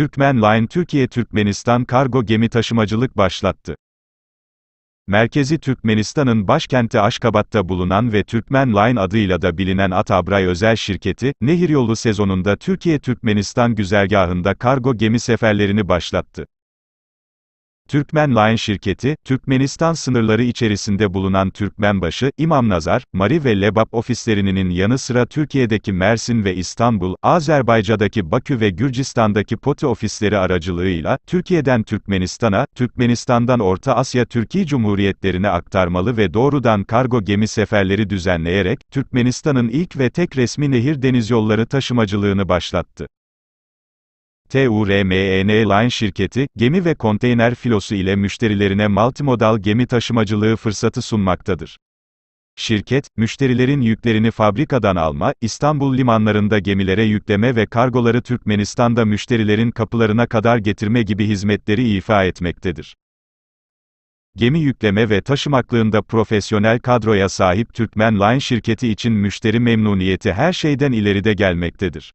Türkmen Line Türkiye-Türkmenistan kargo gemi taşımacılık başlattı. Merkezi Türkmenistan'ın başkenti Aşkabat'ta bulunan ve Türkmen Line adıyla da bilinen Atabray özel şirketi, nehiryolu sezonunda Türkiye-Türkmenistan güzergahında kargo gemi seferlerini başlattı. Türkmen Line şirketi, Türkmenistan sınırları içerisinde bulunan Türkmenbaşı, İmamnazar, Mari ve Lebap ofislerinin yanı sıra Türkiye'deki Mersin ve İstanbul, Azerbaycan'daki Bakü ve Gürcistan'daki Poti ofisleri aracılığıyla, Türkiye'den Türkmenistan'a, Türkmenistan'dan Orta Asya Türkiye Cumhuriyetlerine aktarmalı ve doğrudan kargo gemi seferleri düzenleyerek, Türkmenistan'ın ilk ve tek resmi nehir denizyolları taşımacılığını başlattı. TÜRMEN Line şirketi, gemi ve konteyner filosu ile müşterilerine multimodal gemi taşımacılığı fırsatı sunmaktadır. Şirket, müşterilerin yüklerini fabrikadan alma, İstanbul limanlarında gemilere yükleme ve kargoları Türkmenistan'da müşterilerin kapılarına kadar getirme gibi hizmetleri ifa etmektedir. Gemi yükleme ve taşımaklığında profesyonel kadroya sahip Türkmen Line şirketi için müşteri memnuniyeti her şeyden ileride gelmektedir.